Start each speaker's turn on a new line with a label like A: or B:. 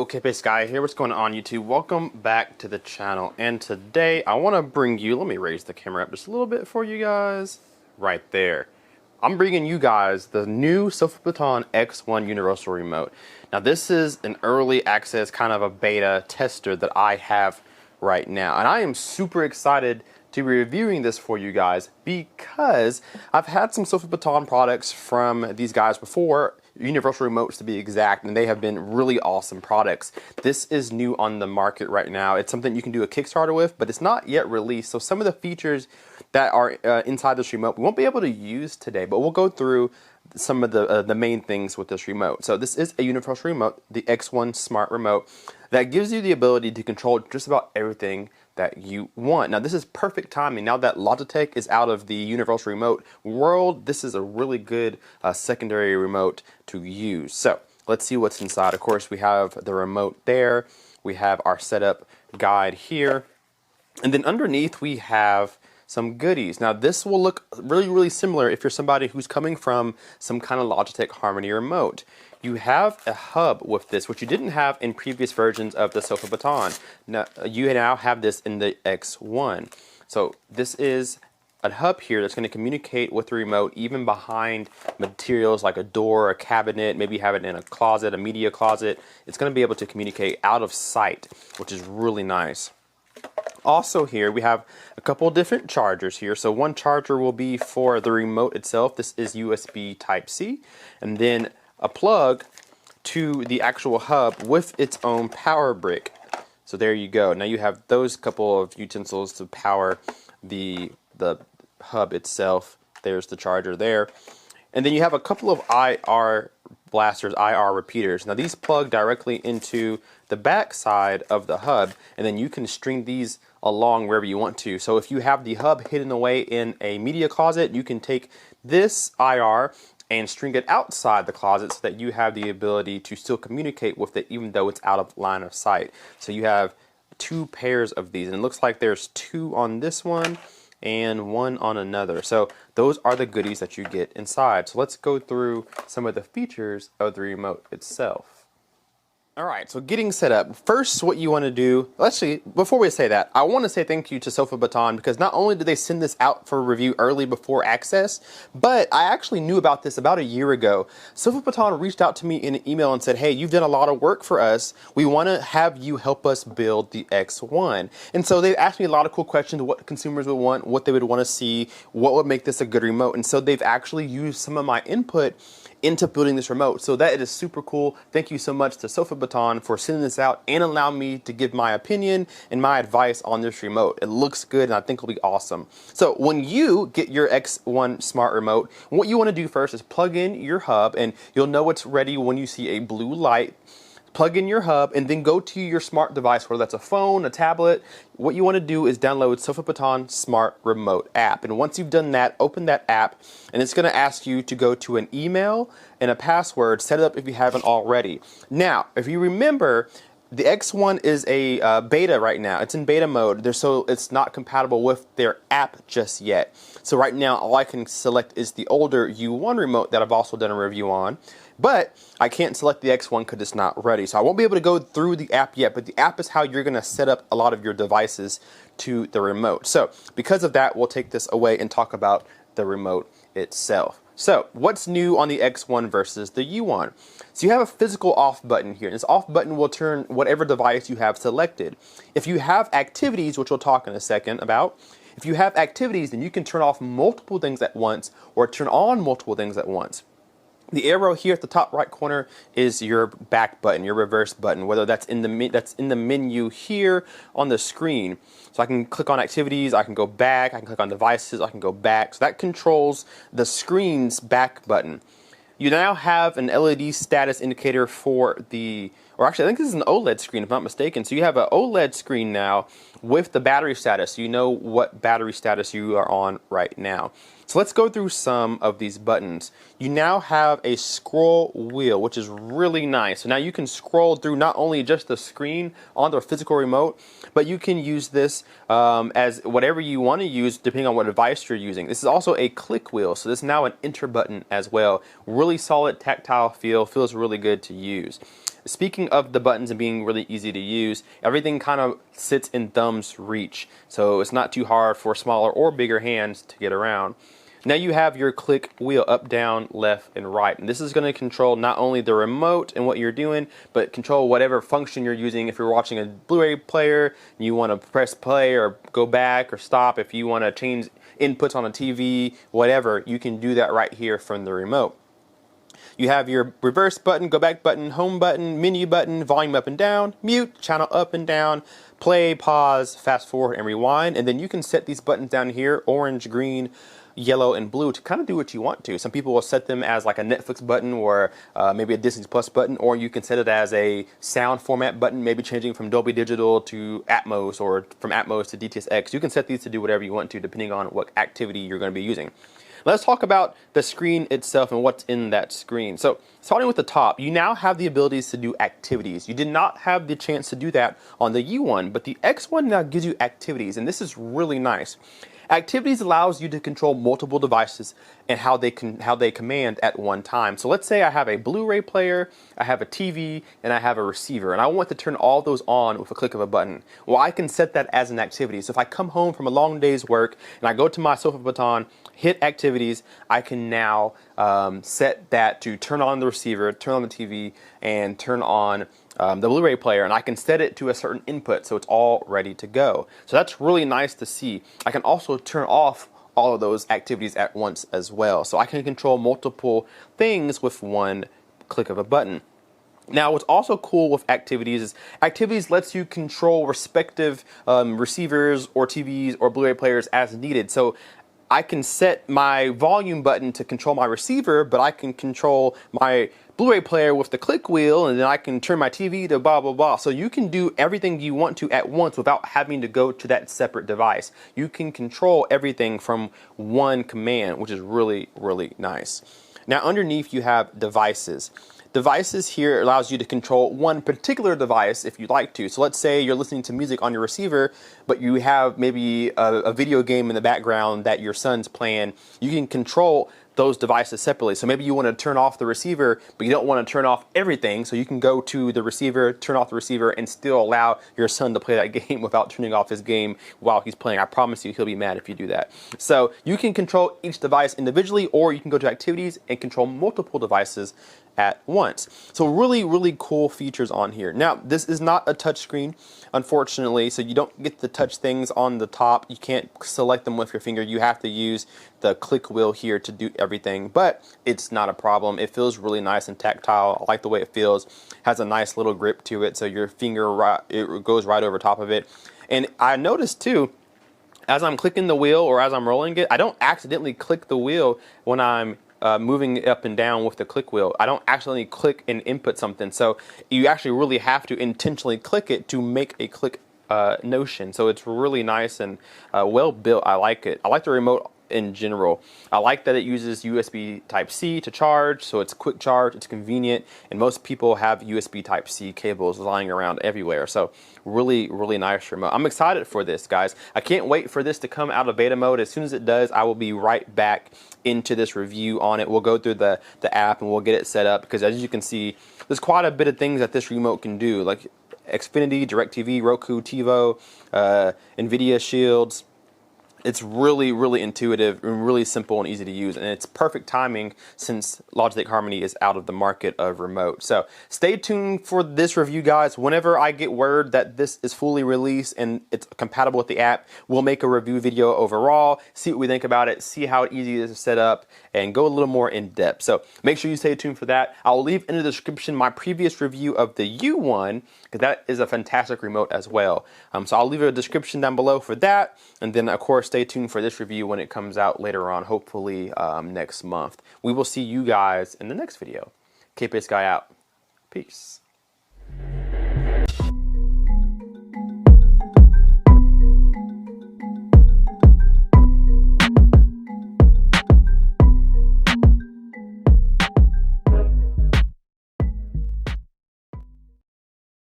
A: Okay, Base Guy here. What's going on, YouTube? Welcome back to the channel. And today I want to bring you, let me raise the camera up just a little bit for you guys. Right there. I'm bringing you guys the new Sofabaton X1 Universal Remote. Now this is an early access kind of a beta tester that I have right now. And I am super excited to be reviewing this for you guys because I've had some Sofabaton products from these guys before, universal remotes to be exact, and they have been really awesome products. This is new on the market right now. It's something you can do a Kickstarter with, but it's not yet released. So some of the features that are inside this remote we won't be able to use today, but we'll go through some of the main things with this remote. So this is a universal remote, the X1 Smart Remote, that gives you the ability to control just about everything that you want. Now this is perfect timing. Now that Logitech is out of the universal remote world, this is a really good secondary remote to use. So let's see what's inside. Of course, we have the remote there. We have our setup guide here. And then underneath we have some goodies. Now this will look really similar if you're somebody who's coming from some kind of Logitech Harmony remote. You have a hub with this, which you didn't have in previous versions of the Sofabaton. Now, you now have this in the X1. So this is a hub here that's going to communicate with the remote even behind materials like a door, a cabinet, maybe have it in a closet, a media closet. It's going to be able to communicate out of sight, which is really nice. Also here we have a couple of different chargers here. So one charger will be for the remote itself. This is USB Type-C, and then a plug to the actual hub with its own power brick. So there you go. Now you have those couple of utensils to power the hub itself. There's the charger there. And then you have a couple of IR blasters, IR repeaters. Now these plug directly into the back side of the hub, and then you can string these along wherever you want to. So if you have the hub hidden away in a media closet, you can take this IR and string it outside the closet so that you have the ability to still communicate with it even though it's out of line of sight. So you have two pairs of these, and it looks like there's two on this one and one on another. So those are the goodies that you get inside. So let's go through some of the features of the remote itself. Alright, so getting set up. First, what you want to do, actually, before we say that, I want to say thank you to Sofabaton because not only did they send this out for review early before access, but I actually knew about this about a year ago. Sofabaton reached out to me in an email and said, hey, you've done a lot of work for us. We want to have you help us build the X1. And so they asked me a lot of cool questions, what consumers would want, what they would want to see, what would make this a good remote. And so they've actually used some of my input into building this remote. So that is super cool. Thank you so much to Sofabaton for sending this out and allowing me to give my opinion and my advice on this remote. It looks good and I think it'll be awesome. So when you get your X1 Smart Remote, what you want to do first is plug in your hub, and you'll know it's ready when you see a blue light. Plug in your hub and then go to your smart device, whether that's a phone, a tablet. What you want to do is download Sofabaton Smart Remote app. And once you've done that, open that app, and it's going to ask you to go to an email and a password. Set it up if you haven't already. Now, if you remember, the X1 is a beta right now. It's in beta mode, so it's not compatible with their app just yet. So right now, all I can select is the older U1 remote that I've also done a review on. But I can't select the X1 because it's not ready. So I won't be able to go through the app yet, but the app is how you're going to set up a lot of your devices to the remote. So because of that, we'll take this away and talk about the remote itself. So what's new on the X1 versus the U1? So you have a physical off button here. This off button will turn whatever device you have selected. If you have activities, which we'll talk in a second about, if you have activities, then you can turn off multiple things at once or turn on multiple things at once. The arrow here at the top right corner is your back button, your reverse button, whether that's in the menu here on the screen. So I can click on activities, I can go back, I can click on devices, I can go back. So that controls the screen's back button. You now have an LED status indicator for the, or actually I think this is an OLED screen if I'm not mistaken. So you have an OLED screen now with the battery status. So you know what battery status you are on right now. So let's go through some of these buttons. You now have a scroll wheel, which is really nice. So now you can scroll through not only just the screen on the physical remote, but you can use this as whatever you want to use depending on what device you're using. This is also a click wheel, so this is now an enter button as well. Really solid tactile feel, feels really good to use. speaking of the buttons and being really easy to use, everything kind of sits in thumb's reach. So it's not too hard for smaller or bigger hands to get around. Now you have your click wheel up, down, left, and right. And this is going to control not only the remote and what you're doing, but control whatever function you're using. If you're watching a Blu-ray player, you want to press play or go back or stop. If you want to change inputs on a TV, whatever, you can do that right here from the remote. You have your reverse button, go back button, home button, menu button, volume up and down, mute, channel up and down, play, pause, fast forward, and rewind. And then you can set these buttons down here, orange, green, yellow, and blue, to kind of do what you want to. Some people will set them as like a Netflix button or maybe a Disney Plus button, or you can set it as a sound format button, maybe changing from Dolby Digital to Atmos or from Atmos to DTS:X. You can set these to do whatever you want to depending on what activity you're going to be using. Let's talk about the screen itself and what's in that screen. So starting with the top, you now have the abilities to do activities. You did not have the chance to do that on the U1, but the X1 now gives you activities, and this is really nice. Activities allows you to control multiple devices and how they command at one time. So let's say I have a Blu-ray player, I have a TV, and I have a receiver, and I want to turn all those on with a click of a button. Well, I can set that as an activity. So if I come home from a long day's work and I go to my Sofabaton, hit activities, I can now set that to turn on the receiver, turn on the TV, and turn on the Blu-ray player, and I can set it to a certain input so it's all ready to go. So that's really nice to see. I can also turn off all of those activities at once as well. So I can control multiple things with one click of a button. Now, what's also cool with activities is activities lets you control respective receivers or TVs or Blu-ray players as needed. So I can set my volume button to control my receiver, but I can control my Blu-ray player with the click wheel, and then I can turn my TV to blah, blah, blah. So you can do everything you want to at once without having to go to that separate device. You can control everything from one command, which is really, really nice. Now underneath you have devices. Devices here allows you to control one particular device if you'd like to. So let's say you're listening to music on your receiver, but you have maybe a video game in the background that your son's playing. You can control those devices separately. So maybe you want to turn off the receiver, but you don't want to turn off everything. So you can go to the receiver, turn off the receiver, and still allow your son to play that game without turning off his game while he's playing. I promise you he'll be mad if you do that. So you can control each device individually, or you can go to activities and control multiple devices at once. So really, really cool features on here. Now, this is not a touch screen, unfortunately, so you don't get the touch things on the top. You can't select them with your finger. You have to use the click wheel here to do everything, but it's not a problem. It feels really nice and tactile. I like the way it feels. Has a nice little grip to it, so your finger, it goes right over top of it. And I noticed too, as I'm clicking the wheel or as I'm rolling it, I don't accidentally click the wheel when I'm moving it up and down with the click wheel. I don't accidentally click and input something. So you actually really have to intentionally click it to make a click notion. So it's really nice and well built. I like it. I like the remote in general. I like that it uses USB Type-C to charge, so it's quick charge, it's convenient, and most people have USB Type-C cables lying around everywhere. So really, really nice remote. I'm excited for this, guys. I can't wait for this to come out of beta mode. As soon as it does, I will be right back into this review on it. We'll go through the app and we'll get it set up, because as you can see, there's quite a bit of things that this remote can do, like Xfinity, DirecTV, Roku, TiVo, NVIDIA Shields. It's really, really intuitive and really simple and easy to use, and it's perfect timing since Logitech Harmony is out of the market of remote. So stay tuned for this review, guys. Whenever I get word that this is fully released and it's compatible with the app, we'll make a review video overall, see what we think about it, see how easy it is to set up, and go a little more in depth. So make sure you stay tuned for that. I'll leave in the description my previous review of the U1, because that is a fantastic remote as well. So I'll leave a description down below for that, and then of course stay tuned for this review when it comes out later on, hopefully next month. We will see you guys in the next video. K-Pace Guy out. Peace.